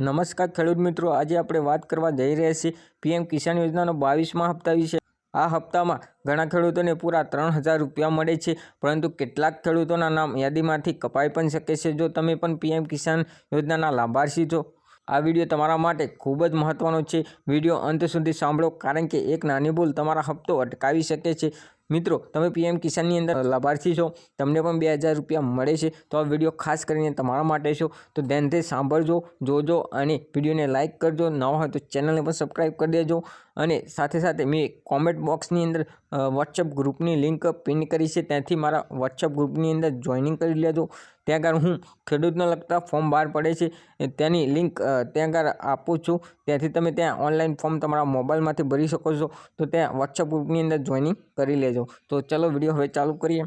નમસ્કાર ખેડૂત મિત્રો, આજે આપણે વાત કરવા જઈ રહ્યા છીએ પીએમ કિસાન યોજનાનો 22મા હપ્તા વિશે। આ હપ્તામાં ઘણા ખેડૂતોને પૂરા 3000 રૂપિયા મળે છે, પરંતુ કેટલાક ખેડૂતોના નામ યાદીમાંથી કપાઈ પણ શકે છે। જો તમે પણ પીએમ કિસાન યોજનાના લાભાર્થી છો, આ વિડીયો તમારા માટે ખૂબ જ મહત્વનો છે। વિડીયો અંત સુધી સાંભળો, કારણ કે એક નાની ભૂલ તમારા હપ્તો અટકાવી શકે છે। મિત્રો, તમે પીએમ કિસાનની અંદર લાભાર્થી છો, તમને પણ 2000 રૂપિયા મળે છે, તો આ વિડીયો ખાસ કરીને તમારા માટે છે, તો ધ્યાનથી સાંભળજો, જોજો અને વિડીયોને લાઇક કરજો। નવા હોય તો ચેનલને પણ સબસ્ક્રાઈબ કરી દેજો। અને સાથે સાથે મેં કોમેન્ટ બોક્સની અંદર વોટ્સઅપ ગ્રુપની લિંક પિન કરી છે, ત્યાંથી મારા વોટ્સઅપ ગ્રુપની અંદર જોઈનિંગ કરી લેજો। ત્યાં આગળ હું ખેડૂતને લગતા ફોર્મ બહાર પડે છે, તેની લિંક ત્યાં આગળ આપું છું, ત્યાંથી તમે ત્યાં ઓનલાઈન ફોર્મ તમારા મોબાઈલમાંથી ભરી શકો છો। તો ત્યાં વોટ્સઅપ ગ્રુપની અંદર જોઈનિંગ કરી લેજો। તો ચલો વિડીયો હવે ચાલુ કરીએ।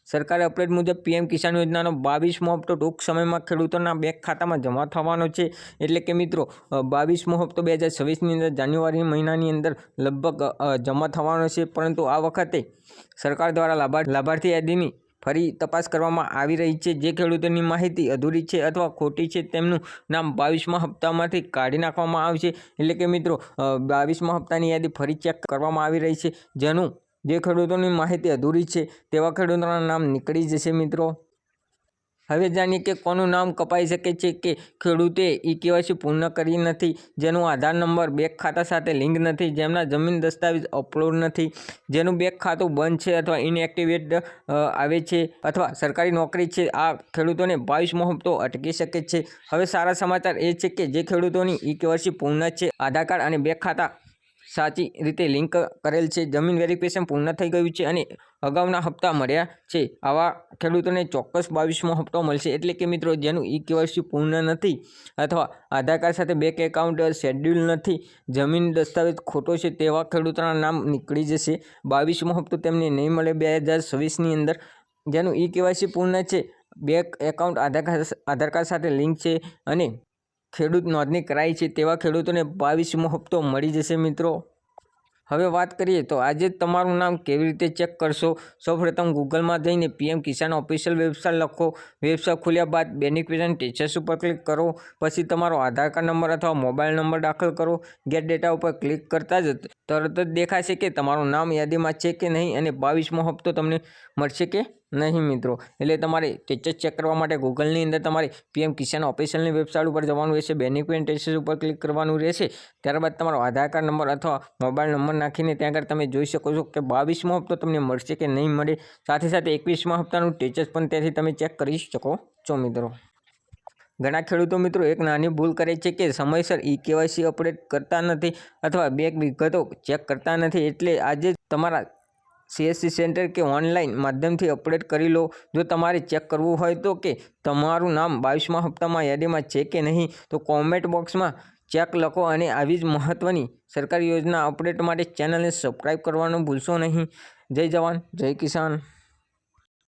સરકારી અપડેટ મુજબ પીએમ કિસાન યોજનાનો 22મો હપ્તો ટૂંક સમયમાં ખેડૂતોના બેંક ખાતામાં જમા થવાનો છે। એટલે કે મિત્રો, 22મો હપ્તો 2026ની અંદર જાન્યુઆરી મહિનાની અંદર લગભગ જમા થવાનો છે, પરંતુ આ વખતે સરકાર દ્વારા લાભાર્થી યાદીની ફરી તપાસ કરવામાં આવી રહી છે। જે ખેડૂતોની માહિતી અધૂરી છે અથવા ખોટી છે, તેમનું નામ 22મા હપ્તામાંથી કાઢી નાખવામાં આવશે। એટલે કે મિત્રો, 22મા હપ્તાની યાદી ફરી ચેક કરવામાં આવી રહી છે, જે ખેડૂતોની માહિતી અધૂરી છે તેવા ખેડૂતોના નામ નીકળી જશે। મિત્રો, હવે જાણીએ કે કોનું નામ કપાઈ શકે છે કે ખેડૂતે ઈ-કેવાયસી પૂર્ણ કરી નથી, જેનું આધાર નંબર બેંક ખાતા સાથે લિંક નથી, જેમના જમીન દસ્તાવેજ અપલોડ નથી, જેનું બેંક ખાતું બંધ છે અથવા ઇનએક્ટિવેટ આવે છે, અથવા સરકારી નોકરી છે। આ ખેડૂતોને 22મો હપ્તો અટકી શકે છે। હવે સારા સમાચાર એ છે કે જે ખેડૂતોની ઈ-કેવાયસી પૂર્ણ છે, આધાર કાર્ડ અને બેંક ખાતા સાચી રીતે લિંક કરેલ છે, જમીન વેરિફિકેશન પૂર્ણ થઈ ગયું છે અને અગાઉના હપ્તા મળ્યા છે, આવા ખેડૂતોને ચોક્કસ 22મો હપ્તો મળશે। એટલે કે મિત્રો, જેનું ઈ-કેવાયસી પૂર્ણ નથી અથવા આધાર કાર્ડ સાથે બેંક એકાઉન્ટ શેડ્યુલ નથી, જમીન દસ્તાવેજ ખોટો છે, તેવા ખેડૂતોના નામ નીકળી જશે। 22મો હપ્તો તેમને નહીં મળે 2026ની અંદર। જેનું ઈ-કેવાયસી પૂર્ણ છે, બેંક એકાઉન્ટ આધાર કાર્ડ સાથે લિંક છે અને ખેડૂત નોંધણી કરાઈ છે, તેવા ખેડૂતોને 22મો હપ્તો મળી જશે। મિત્રો, હવે વાત કરીએ તો આજે તમારું નામ કેવી રીતે ચેક કરશો। સૌપ્રથમ ગૂગલમાં જઈને પીએમ કિસાન ઓફિશિયલ વેબસાઇટ લખો। વેબસાઇટ ખોલ્યા બાદ બેનિફિશિયરી સ્ટેટસ ઉપર ક્લિક કરો, પછી તમારો આધાર કાર્ડ નંબર અથવા મોબાઈલ નંબર દાખલ કરો। ગેટ ડેટા ઉપર ક્લિક કરતાં જ તરત જ દેખાશે કે તમારું નામ યાદીમાં છે કે નહીં અને 22મો હપ્તો તમને મળશે કે નહીં। મિત્રો, એટલે તમારે સ્ટેટસ ચેક કરવા માટે ગૂગલની અંદર તમારે પીએમ કિસાન ઓફિશિયલની વેબસાઇટ ઉપર જવાનું રહેશે, બેનિફિશિયરી સ્ટેટસ ઉપર ક્લિક કરવાનું રહેશે, ત્યારબાદ તમારો આધાર કાર્ડ નંબર અથવા મોબાઈલ નંબર નાખીને ત્યાં આગળ તમે જોઈ શકો છો કે 22મો હપ્તો તમને મળશે કે નહીં મળે। સાથે સાથે 21મા હપ્તાનું સ્ટેટસ પણ ત્યાંથી તમે ચેક કરી શકો છો। મિત્રો, ઘણા ખેડૂતો મિત્રો એક નાની ભૂલ કરે છે કે સમયસર ઈ-કેવાયસી અપડેટ કરતા નથી અથવા બેંક વિગતો ચેક કરતા નથી। એટલે આજે તમારા CSC સેન્ટર કે ઓનલાઈન માધ્યમથી અપડેટ કરી લો। જો તમારે ચેક કરવું હોય તો કે તમારું નામ 22મા હપ્તામાં યાદીમાં છે કે નહીં, તો કોમેન્ટ બોક્સમાં ચેક લખો અને આવી જ મહત્વની સરકારી યોજના અપડેટ માટે ચેનલને સબસ્ક્રાઈબ કરવાનું ભૂલશો નહીં। જય જવાન, જય કિસાન।